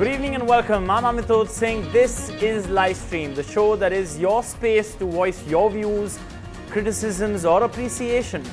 Good evening and welcome. I'm Amitod Singh. This is Livestream, the show that is your space to voice your views, criticisms or appreciation.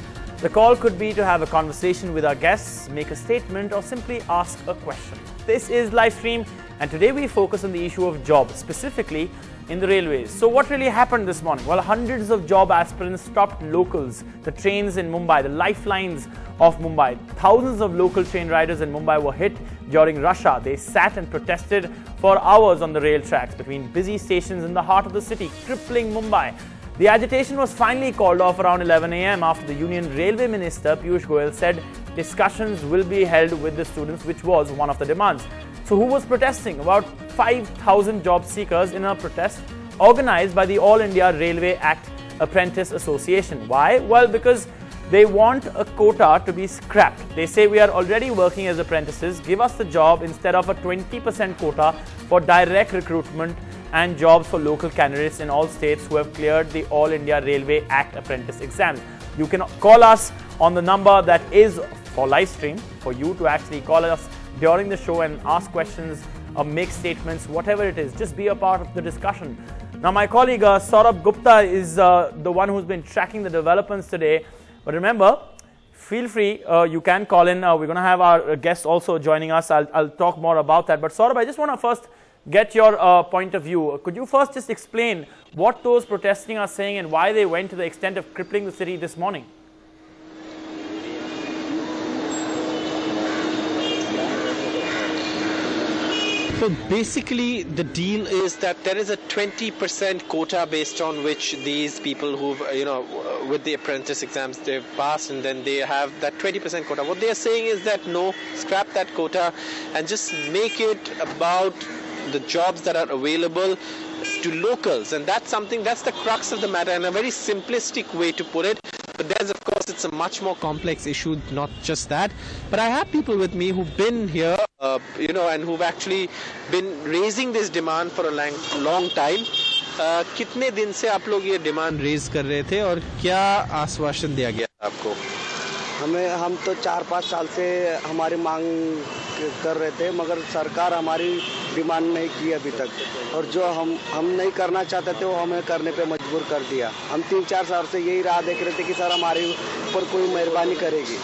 The call could be to have a conversation with our guests, make a statement or simply ask a question. This is Livestream and today we focus on the issue of jobs, specifically in the railways. So what really happened this morning? Well, hundreds of job aspirants stopped locals, the trains in Mumbai, the lifelines of Mumbai. Thousands of local train riders in Mumbai were hit during rush hour. They sat and protested for hours on the rail tracks between busy stations in the heart of the city, crippling Mumbai. The agitation was finally called off around 11 a.m. after the Union Railway Minister Piyush Goyal said discussions will be held with the students, which was one of the demands. So who was protesting? About 5,000 job seekers in a protest organized by the All India Railway Act Apprentice Association. Why? Well, because they want a quota to be scrapped. They say we are already working as apprentices, give us the job instead of a 20% quota for direct recruitment and jobs for local candidates in all states who have cleared the All India Railway Act Apprentice exam. You can call us on the number that is for live stream, for you to actually call us during the show and ask questions or make statements, whatever it is. Just be a part of the discussion. Now, my colleague Saurabh Gupta is the one who's been tracking the developments today. But remember, feel free, you can call in. We're going to have our guests also joining us. I'll talk more about that. But Saurabh, I just want to first get your point of view. Could you first just explain what those protesting are saying and why they went to the extent of crippling the city this morning? So basically the deal is that there is a 20% quota based on which these people who've, with the apprentice exams they've passed, and then they have that 20% quota. What they are saying is that no, scrap that quota and just make it about the jobs that are available to locals. And that's the crux of the matter, and a very simplistic way to put it. But there's, of course, it's a much more complex issue, not just that. But I have people with me who've been here, and who've actually been raising this demand for a long time. कितने दिन से आप लोग ये demand raise कर रहे थे और क्या आश्वासन दिया गया आपको? हम तो 4-5 साल से हमारी मांग कर रहे थे, मगर सरकार हमारी डिमांड नहीं की अभी तक, और जो हम नहीं करना चाहते थे वो हमें करने पे मजबूर कर दिया। हम 3-4 साल से यही राह देख रहे थे कि सर हमारे ऊपर कोई मेहरबानी करेगी,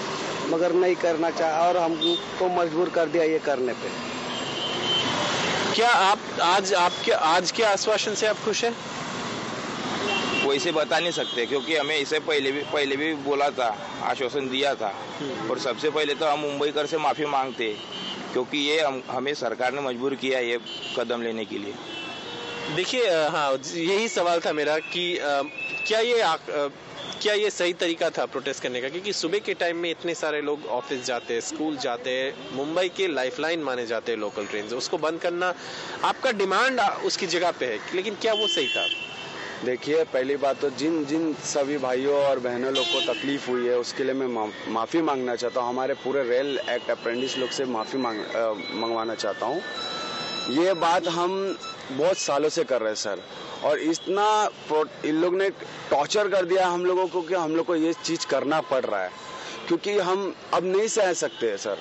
मगर नहीं करना चाहा और हमको मजबूर कर दिया ये करने पे। क्या आप आज के आश्वासन से आप खुश हैं? वैसे बता नहीं सकते, क्योंकि हमें इसे पहले भी बोला था, आश्वासन दिया था। और सबसे पहले तो हम मुंबईकर से माफ़ी मांगते, क्योंकि ये हमें सरकार ने मजबूर किया ये कदम लेने के लिए। देखिए, हाँ, यही सवाल था मेरा कि क्या ये सही तरीका था प्रोटेस्ट करने का? क्योंकि सुबह के टाइम में इतने सारे लोग ऑफिस जाते हैं, स्कूल जाते हैं, मुंबई के लाइफलाइन माने जाते हैं लोकल ट्रेन, उसको बंद करना आपका डिमांड उसकी जगह पे है, लेकिन क्या वो सही था? देखिए, पहली बात तो जिन सभी भाइयों और बहनों लोग को तकलीफ हुई है उसके लिए मैं माफ़ी मांगना चाहता हूँ। हमारे पूरे रेल एक्ट अप्रेंटिस लोग से माफ़ी मंगवाना चाहता हूँ। ये बात हम बहुत सालों से कर रहे हैं सर, और इतना इन लोग ने टॉर्चर कर दिया हम लोगों को कि हम लोग को ये चीज़ करना पड़ रहा है, क्योंकि हम अब नहीं सह सकते हैं सर।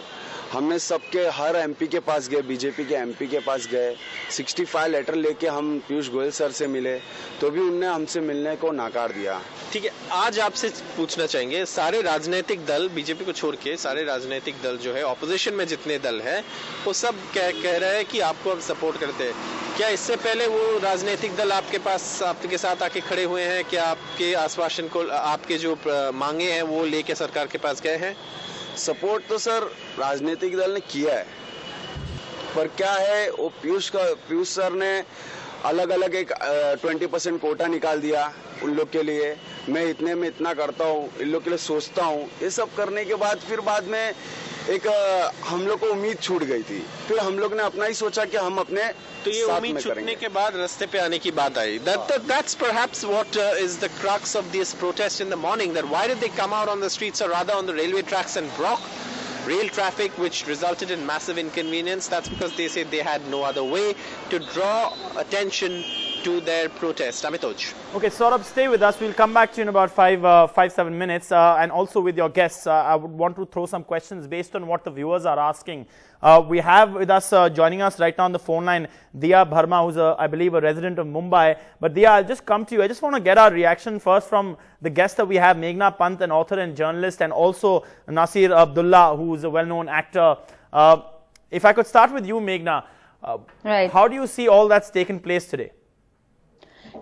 हमने सबके हर एमपी के पास गए, बीजेपी के एमपी के पास गए, 65 लेटर लेके हम पीयूष गोयल सर से मिले, तो भी उनने हमसे मिलने को नाकार दिया। ठीक है, आज आपसे पूछना चाहेंगे, सारे राजनीतिक दल, बीजेपी को छोड़ के सारे राजनीतिक दल जो है, ऑपोजिशन में जितने दल हैं, वो सब कह रहे हैं कि आपको अब सपोर्ट करते हैं। क्या इससे पहले वो राजनीतिक दल आपके साथ आके खड़े हुए हैं? क्या आपके आश्वासन को, आपके जो मांगे हैं वो लेके सरकार के पास गए हैं? सपोर्ट तो सर राजनीतिक दल ने किया है, पर क्या है, वो पीयूष सर ने अलग अलग एक 20% कोटा निकाल दिया उन लोग के लिए। मैं इतने में इतना करता हूँ, इन लोग के लिए सोचता हूँ। ये सब करने के बाद फिर बाद में एक हम लोग को उम्मीद छूट गई थी। फिर हम लोग ने अपना ही सोचा कि हम अपने तो ये उम्मीद छूटने के बाद रास्ते पे आने की बात आई। That's perhaps what is the crux of this protest in the morning. That why did they come out on the streets, or rather on the railway tracks, and block rail traffic, which resulted in massive inconvenience? That's because they said they had no other way to draw attention to their protest. Amitoj. Okay, Saurabh, stay with us. We'll come back to you in about 7 minutes. And also with your guests, I would want to throw some questions based on what the viewers are asking. We have with us, joining us right now on the phone line, Diya Bharma, who's, I believe, a resident of Mumbai. But Diya, I'll just come to you. I just want to get our reaction first from the guest that we have, Meghna Pant, an author and journalist, and also Nasir Abdullah, who's a well-known actor. If I could start with you, Meghna, right. How do you see all that's taken place today?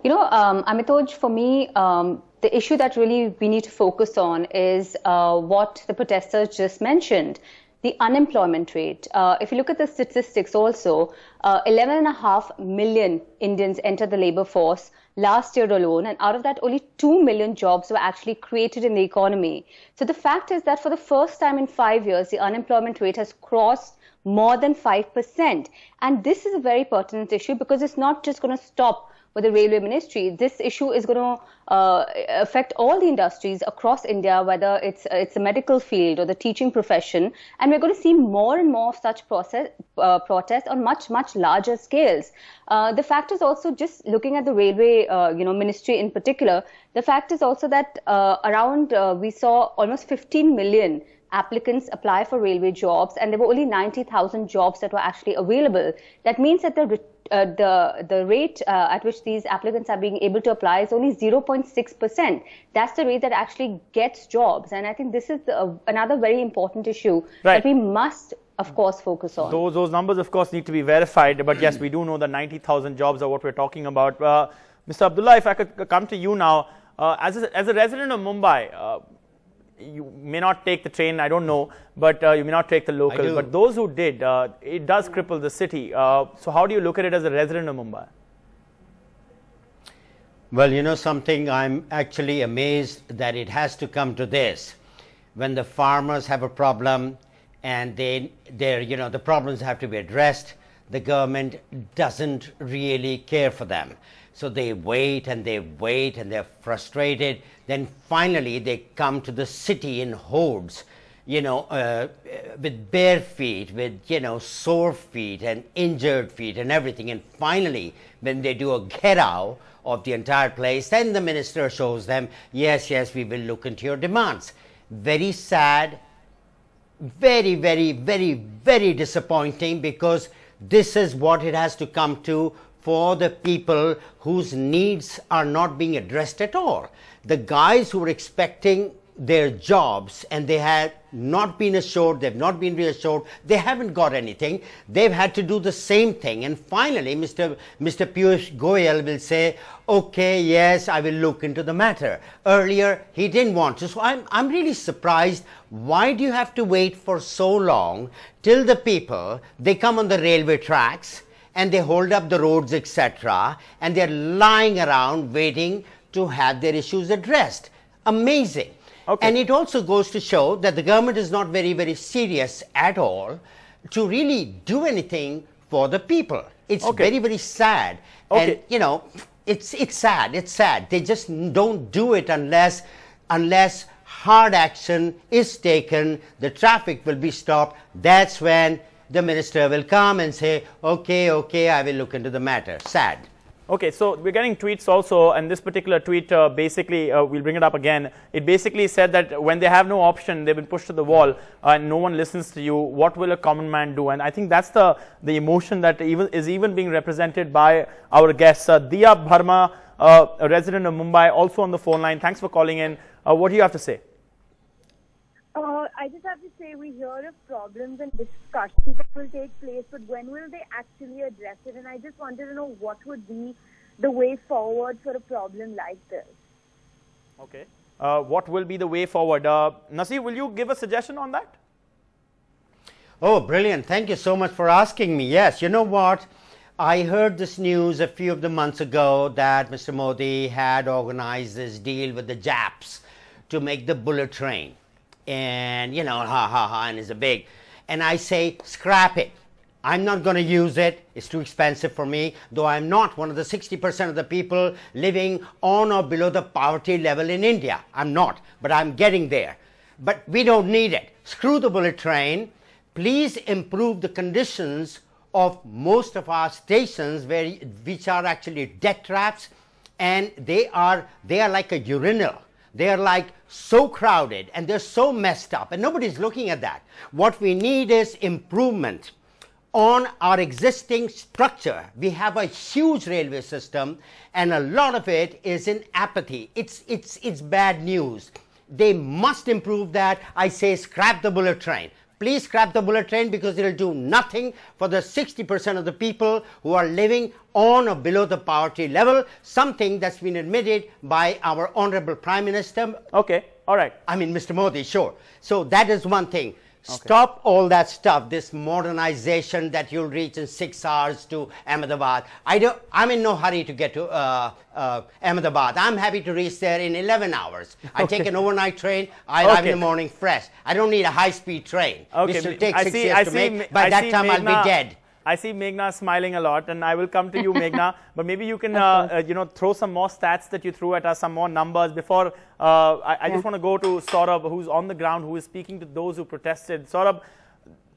You know, Amitoj, for me, the issue that really we need to focus on is what the protesters just mentioned, the unemployment rate. If you look at the statistics also, 11.5 million Indians entered the labor force last year alone, and out of that only 2 million jobs were actually created in the economy. So the fact is that for the first time in 5 years, the unemployment rate has crossed more than 5%. And this is a very pertinent issue because it's not just going to stop with the railway ministry. This issue is going to affect all the industries across India, whether it's the medical field or the teaching profession. And we're going to see more and more of such protests on much larger scales. The fact is also, just looking at the railway ministry in particular, the fact is also that we saw almost 15 million applicants apply for railway jobs, and there were only 90,000 jobs that were actually available. That means that the rate at which these applicants are being able to apply is only 0.6%. That's the rate that actually gets jobs. And I think this is another very important issue that we must, of course, focus on. Those numbers, of course, need to be verified. But yes, we do know that 90,000 jobs are what we're talking about. Mr. Abdullah, if I could come to you now. As a resident of Mumbai, you may not take the train, I don't know, but you may not take the local. But those who did, it does cripple the city. So how do you look at it as a resident of Mumbai? Well, you know something, I'm actually amazed that it has to come to this. When the farmers have a problem and the problems have to be addressed, the government doesn't really care for them. So they wait and they're frustrated. Then finally they come to the city in hordes, with bare feet, with, sore feet and injured feet and everything. And finally, when they do a get out of the entire place, then the minister shows them, yes, we will look into your demands. Very sad, very, very, very, very disappointing, because this is what it has to come to for the people whose needs are not being addressed at all. The guys who were expecting their jobs and they had not been assured, they've not been reassured, they haven't got anything, they've had to do the same thing. And finally, Mr. Piyush Goyal will say, okay, yes, I will look into the matter. Earlier, he didn't want to. So I'm really surprised. Why do you have to wait for so long till the people, they come on the railway tracks, and they hold up the roads, etc., and they're lying around waiting to have their issues addressed? Amazing. Okay. And it also goes to show that the government is not very, very serious at all to really do anything for the people. It's very, very sad. And, it's sad. It's sad. They just don't do it unless hard action is taken, the traffic will be stopped. That's when the minister will come and say, okay, I will look into the matter. Sad. Okay, so we're getting tweets also, and this particular tweet basically, we'll bring it up again. It basically said that when they have no option, they've been pushed to the wall and no one listens to you, what will a common man do? And I think that's the emotion that is even being represented by our guests. Diya Bharma, a resident of Mumbai, also on the phone line. Thanks for calling in. What do you have to say? I just have to say, we hear of problems and discussions that will take place, but when will they actually address it? And I just wanted to know what would be the way forward for a problem like this. Okay. What will be the way forward? Nasir, will you give a suggestion on that? Oh, brilliant. Thank you so much for asking me. Yes, you know what? I heard this news a few of the months ago that Mr. Modi had organized this deal with the Japs to make the bullet train. And, and it's a big, and I say, scrap it. I'm not going to use it. It's too expensive for me, though I'm not one of the 60% of the people living on or below the poverty level in India. I'm not, but I'm getting there. But we don't need it. Screw the bullet train. Please improve the conditions of most of our stations which are actually death traps, and they are like a urinal. They are like so crowded and they're so messed up, and nobody's looking at that. What we need is improvement on our existing structure. We have a huge railway system and a lot of it is in apathy. It's bad news. They must improve that. I say scrap the bullet train. Please scrap the bullet train, because it will do nothing for the 60% of the people who are living on or below the poverty level, something that's been admitted by our Honorable Prime Minister. Okay, all right. I mean, Mr. Modi, sure. So that is one thing. Okay. Stop all that stuff, this modernization that you'll reach in 6 hours to Ahmedabad. I'm in no hurry to get to Ahmedabad. I'm happy to reach there in 11 hours. I take an overnight train. I arrive in the morning fresh. I don't need a high-speed train. Okay. This will take 6 years to make. By that time, I'll be dead. I see Meghna smiling a lot, and I will come to you, Meghna. But maybe you can, throw some more stats that you threw at us, some more numbers before. I just want to go to Saurabh, who's on the ground, who is speaking to those who protested. Saurabh,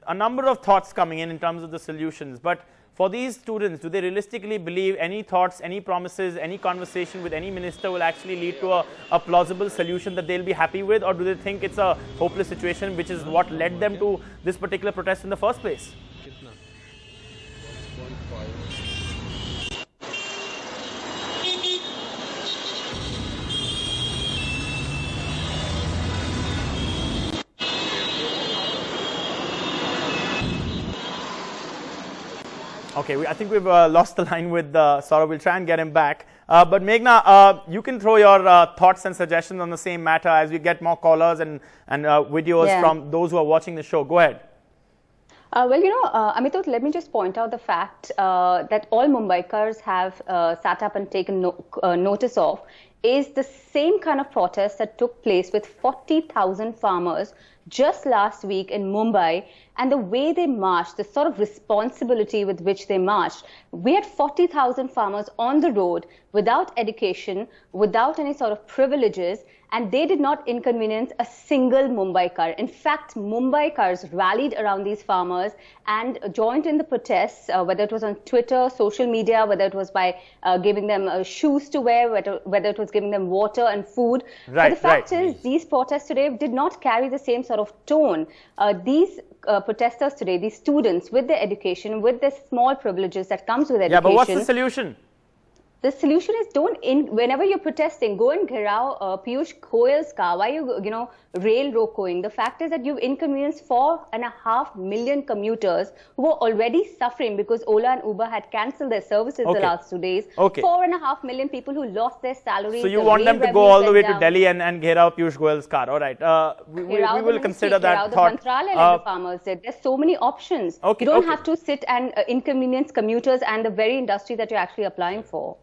a number of thoughts coming in terms of the solutions. But for these students, do they realistically believe any thoughts, any promises, any conversation with any minister will actually lead to a plausible solution that they'll be happy with? Or do they think it's a hopeless situation, which is what led them to this particular protest in the first place? Okay, I think we've lost the line with Saurabh. We'll try and get him back. But Meghna, you can throw your thoughts and suggestions on the same matter as we get more callers and videos from those who are watching the show. Go ahead. Amitut, let me just point out the fact that all Mumbaikars have sat up and taken notice of is the same kind of protest that took place with 40,000 farmers just last week in Mumbai, and the way they marched, the sort of responsibility with which they marched. We had 40,000 farmers on the road without education, without any sort of privileges, and they did not inconvenience a single Mumbaikar. In fact, Mumbaikars rallied around these farmers and joined in the protests, whether it was on Twitter, social media, whether it was by giving them shoes to wear, whether it was giving them water and food. But the fact is, these protests today did not carry the same sort of tone. These protesters today, these students with their education, with the small privileges that comes with education. Yeah, but what's the solution? The solution is whenever you're protesting, go and ghirao Piyush Goyal's car. Why are you, rail rokoing? The fact is that you've inconvenienced 4.5 million commuters who were already suffering because Ola and Uber had cancelled their services the last 2 days. 4.5 million people who lost their salaries. So you want them to go all the way to Delhi and ghirao Piyush Goyal's car. All right. We will consider that thought. The farmers did. There's so many options. You don't have to sit and inconvenience commuters and the very industry that you're actually applying for.